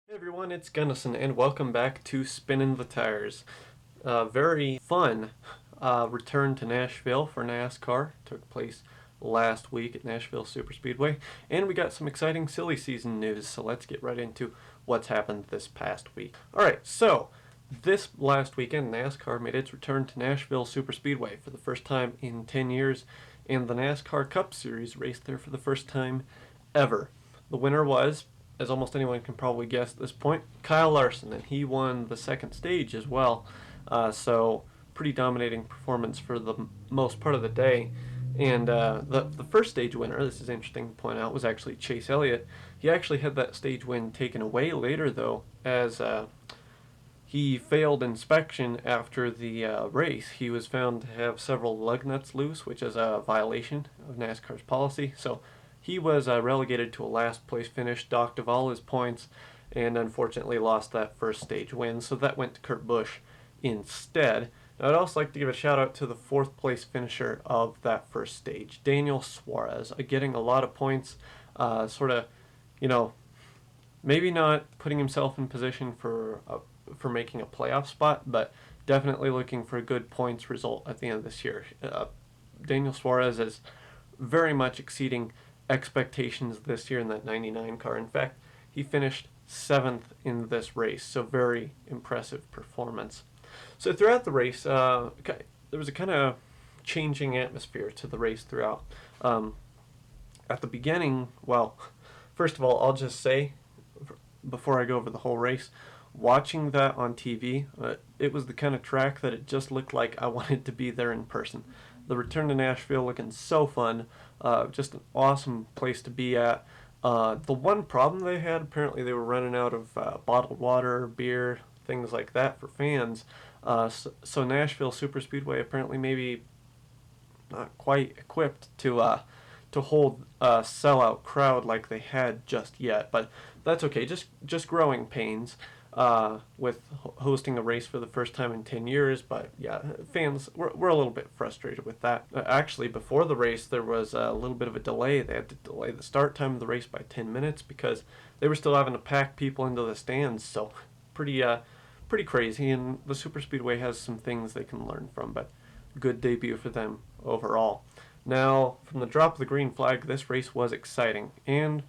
Hey everyone, it's Gunnison, and welcome back to Spinning the Tires. Very fun return to Nashville for NASCAR. Took place last week at Nashville Superspeedway, and we got some exciting silly season news, so let's get right into what's happened this past week. Alright, so this last weekend, NASCAR made its return to Nashville Superspeedway for the first time in 10 years, and the NASCAR Cup Series raced there for the first time ever. The winner was, as almost anyone can probably guess at this point, Kyle Larson, and he won the second stage as well. So pretty dominating performance for the most part of the day. And the first stage winner, this is interesting to point out, was actually Chase Elliott. He actually had that stage win taken away later, though, as he failed inspection after the race. He was found to have several lug nuts loose, which is a violation of NASCAR's policy. So he was relegated to a last place finish, docked of all his points, and unfortunately lost that first stage win. So that went to Kurt Busch instead. Now, I'd also like to give a shout out to the fourth place finisher of that first stage, Daniel Suarez, getting a lot of points, sort of, you know, maybe not putting himself in position for making a playoff spot, but definitely looking for a good points result at the end of this year. Daniel Suarez is very much exceeding expectations this year in that 99 car. In fact, he finished 7th in this race, so very impressive performance. So throughout the race, there was a kind of changing atmosphere to the race throughout. At the beginning, well, first of all, I'll just say, before I go over the whole race, watching that on TV, it was the kind of track that it just looked like I wanted to be there in person. The return to Nashville looking so fun, just an awesome place to be at. The one problem they had, apparently they were running out of bottled water, beer, things like that for fans. So Nashville Superspeedway apparently maybe not quite equipped to hold a sellout crowd like they had just yet, but that's okay. Just growing pains with hosting a race for the first time in 10 years. But yeah, fans were a little bit frustrated with that. Actually, before the race, there was a little bit of a delay. They had to delay the start time of the race by 10 minutes because they were still having to pack people into the stands. So pretty crazy. And the Superspeedway has some things they can learn from, but good debut for them overall. Now, from the drop of the green flag, this race was exciting and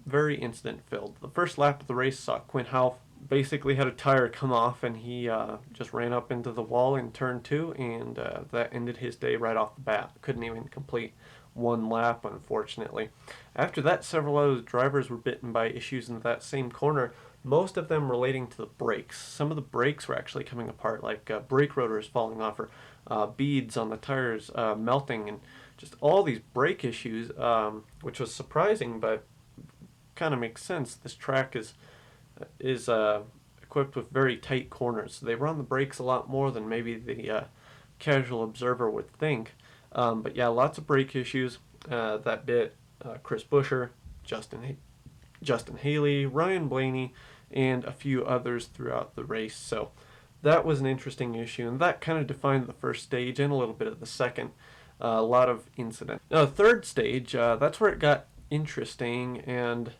very incident filled. The first lap of the race saw Quinn Houff basically had a tire come off, and he just ran up into the wall in turn 2, and that ended his day right off the bat. Couldn't even complete one lap, unfortunately. After that, several other drivers were bitten by issues in that same corner, most of them relating to the brakes. Some of the brakes were actually coming apart, like brake rotors falling off, or beads on the tires melting, and just all these brake issues, which was surprising, but kind of makes sense. This track is equipped with very tight corners. So they run the brakes a lot more than maybe the casual observer would think. But yeah, lots of brake issues that bit Chris Buescher, Justin Haley, Ryan Blaney, and a few others throughout the race. So that was an interesting issue, and that kind of defined the first stage and a little bit of the second. A lot of incident. Now, the third stage, that's where it got interesting, and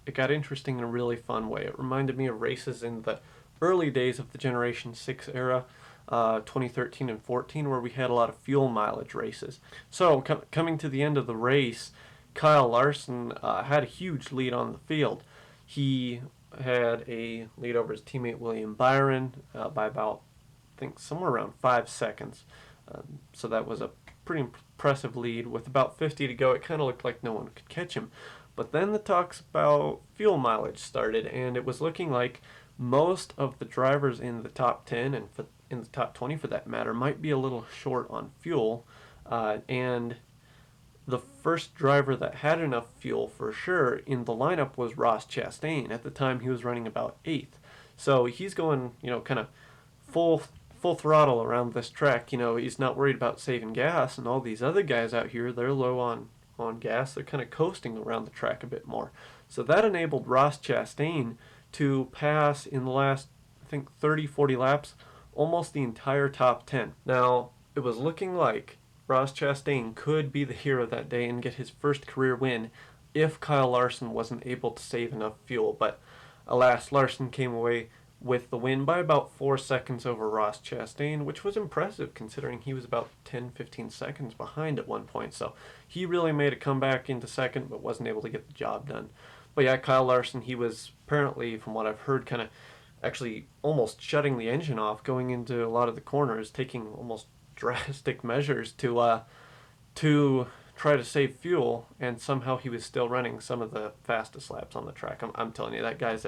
it got interesting in a really fun way. It reminded me of races in the early days of the Generation 6 era, 2013 and 14, where we had a lot of fuel mileage races. So, coming to the end of the race, Kyle Larson had a huge lead on the field. He had a lead over his teammate William Byron by about, I think, somewhere around 5 seconds. So that was a pretty impressive lead. With about 50 to go, it kind of looked like no one could catch him. But then the talks about fuel mileage started, and it was looking like most of the drivers in the top 10 and in the top 20 for that matter might be a little short on fuel. And the first driver that had enough fuel for sure in the lineup was Ross Chastain. At the time, he was running about 8th. So he's going, kind of full throttle around this track. He's not worried about saving gas, and all these other guys out here, they're low on gas. They're kind of coasting around the track a bit more. So that enabled Ross Chastain to pass in the last, I think, 30-40 laps, almost the entire top 10. Now, it was looking like Ross Chastain could be the hero that day and get his first career win if Kyle Larson wasn't able to save enough fuel. But Alas, Larson came away with the win by about 4 seconds over Ross Chastain, which was impressive considering he was about 10-15 seconds behind at one point. So he really made a comeback into second, but wasn't able to get the job done. But yeah, Kyle Larson, he was apparently, from what I've heard, kind of actually almost shutting the engine off, going into a lot of the corners, taking almost drastic measures to try to save fuel, and somehow he was still running some of the fastest laps on the track. I'm telling you, that guy's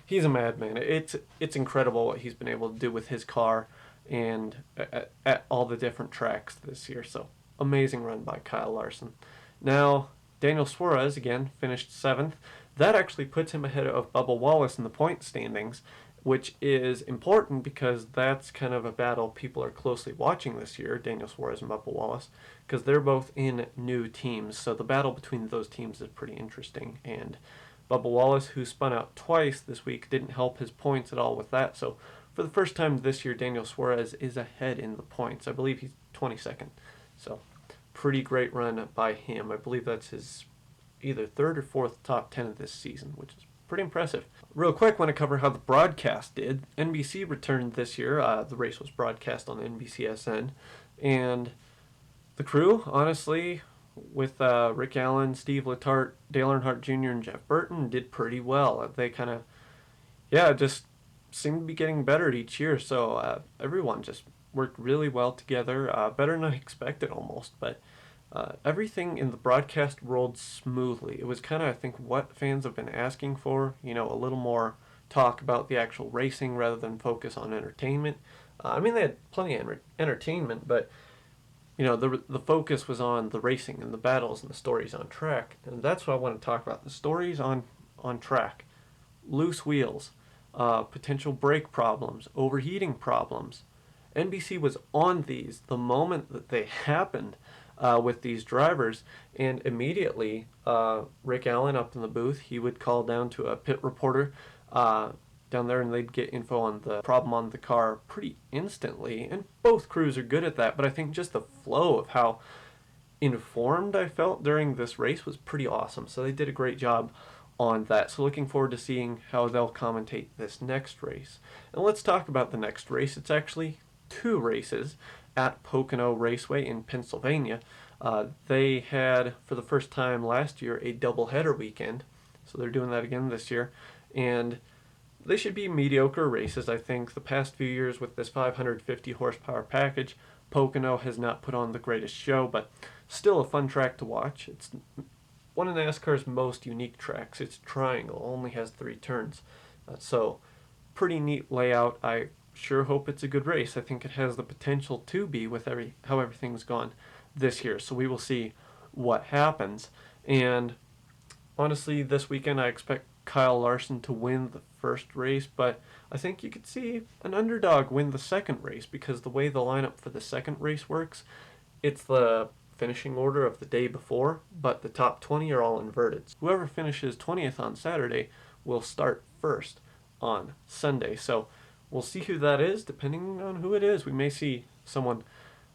he's a madman. It's incredible what he's been able to do with his car and at all the different tracks this year. So amazing run by Kyle Larson. Now Daniel Suarez again finished 7th. That actually puts him ahead of Bubba Wallace in the point standings, which is important because that's kind of a battle people are closely watching this year, Daniel Suarez and Bubba Wallace, because they're both in new teams. So the battle between those teams is pretty interesting. And Bubba Wallace, who spun out twice this week, didn't help his points at all with that. So for the first time this year, Daniel Suarez is ahead in the points. I believe he's 22nd. So pretty great run by him. I believe that's his either third or fourth top 10 of this season, which is pretty impressive. Real quick, want to cover how the broadcast did. NBC returned this year. The race was broadcast on NBCSN, and the crew, honestly, with Rick Allen, Steve Letarte, Dale Earnhardt Jr., and Jeff Burton, did pretty well. They kind of, just seemed to be getting better each year. So everyone just worked really well together, better than I expected almost, but everything in the broadcast rolled smoothly. It was kind of, I think, what fans have been asking for, a little more talk about the actual racing rather than focus on entertainment. They had plenty of entertainment, but, the focus was on the racing and the battles and the stories on track. And that's what I want to talk about, the stories on track. Loose wheels, potential brake problems, overheating problems. NBC was on these the moment that they happened. With these drivers, and immediately Rick Allen up in the booth, he would call down to a pit reporter down there, and they'd get info on the problem on the car pretty instantly, and both crews are good at that, but I think just the flow of how informed I felt during this race was pretty awesome, so they did a great job on that. So looking forward to seeing how they'll commentate this next race. And let's talk about the next race. It's actually 2 races at Pocono Raceway in Pennsylvania. They had, for the first time last year, a doubleheader weekend, so they're doing that again this year, and they should be mediocre races. I think the past few years with this 550 horsepower package, Pocono has not put on the greatest show, but still a fun track to watch. It's one of NASCAR's most unique tracks. It's triangle, only has 3 turns, so pretty neat layout. I sure hope it's a good race. I think it has the potential to be with how everything's gone this year. So we will see what happens. And honestly, this weekend I expect Kyle Larson to win the first race, but I think you could see an underdog win the second race because the way the lineup for the second race works, it's the finishing order of the day before, but the top 20 are all inverted. Whoever finishes 20th on Saturday will start first on Sunday. So we'll see who that is. Depending on who it is, we may see someone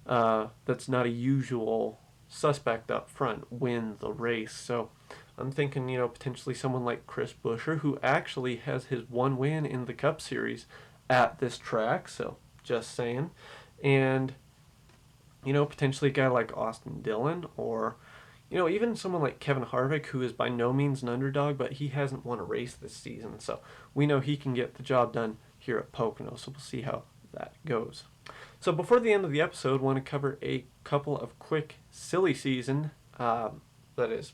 that's not a usual suspect up front win the race. So I'm thinking, potentially someone like Chris Buescher, who actually has his one win in the Cup Series at this track. So just saying. And, potentially a guy like Austin Dillon, or, even someone like Kevin Harvick, who is by no means an underdog, but he hasn't won a race this season. So we know he can get the job done here at Pocono, so we'll see how that goes. So before the end of the episode, I want to cover a couple of quick silly season, that is,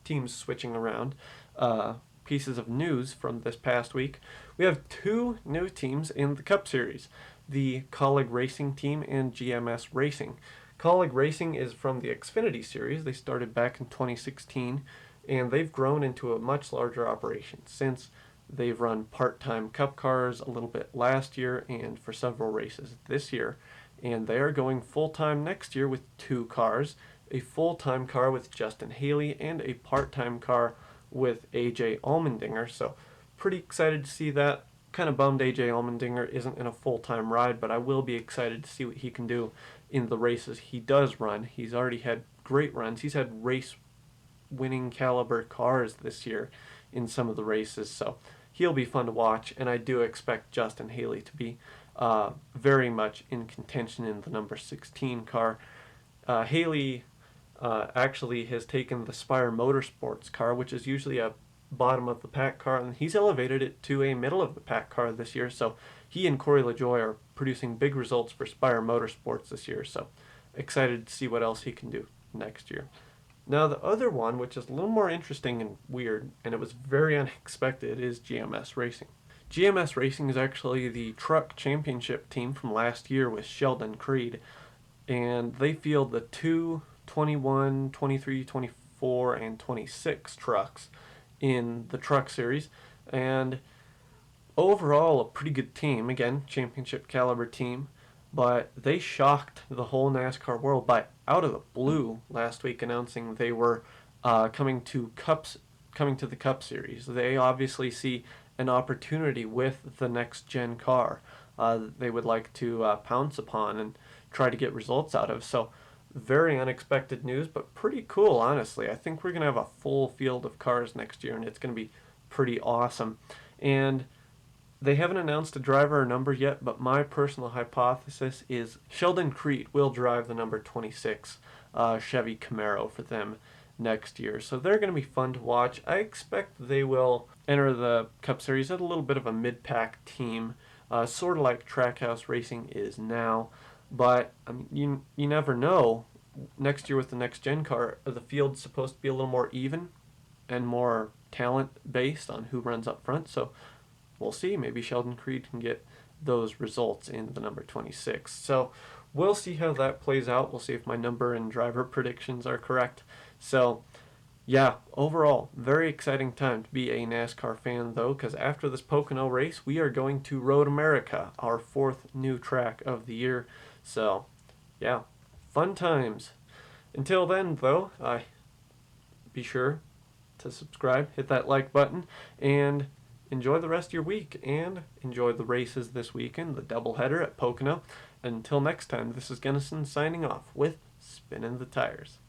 teams switching around, pieces of news from this past week. We have 2 new teams in the Cup Series, the Colleague Racing team and GMS Racing. Colleague Racing is from the Xfinity Series. They started back in 2016, and they've grown into a much larger operation since. They've run part-time Cup cars a little bit last year and for several races this year. And they are going full-time next year with 2 cars, a full-time car with Justin Haley and a part-time car with AJ Allmendinger. So pretty excited to see that. Kind of bummed AJ Allmendinger isn't in a full-time ride, but I will be excited to see what he can do in the races he does run. He's already had great runs. He's had race-winning caliber cars this year in some of the races. So he'll be fun to watch, and I do expect Justin Haley to be very much in contention in the number 16 car. Haley actually has taken the Spire Motorsports car, which is usually a bottom of the pack car, and he's elevated it to a middle of the pack car this year. So he and Corey LaJoy are producing big results for Spire Motorsports this year. So excited to see what else he can do next year. Now the other one, which is a little more interesting and weird, and it was very unexpected, is GMS Racing. GMS Racing is actually the truck championship team from last year with Sheldon Creed, and they field the 2, 21, 23, 24, and 26 trucks in the truck series, and overall a pretty good team. Again, championship caliber team, but they shocked the whole NASCAR world by out of the blue last week announcing they were coming to the Cup Series. They obviously see an opportunity with the next gen car they would like to pounce upon and try to get results out of. So very unexpected news, but pretty cool, honestly. I think we're going to have a full field of cars next year, and it's going to be pretty awesome. And they haven't announced a driver or number yet, but my personal hypothesis is Sheldon Creed will drive the number 26 Chevy Camaro for them next year. So they're going to be fun to watch. I expect they will enter the Cup Series at a little bit of a mid-pack team, sort of like Trackhouse Racing is now. But I mean, you never know. Next year with the next gen car, the field's supposed to be a little more even and more talent based on who runs up front. So we'll see. Maybe Sheldon Creed can get those results in the number 26. So we'll see how that plays out. We'll see if my number and driver predictions are correct. So yeah, overall, very exciting time to be a NASCAR fan, though, because after this Pocono race, we are going to Road America, our 4th new track of the year. So, yeah, fun times. Until then, though, be sure to subscribe, hit that like button, and enjoy the rest of your week, and enjoy the races this weekend, the doubleheader at Pocono. Until next time, this is Gunnison signing off with Spinning the Tires.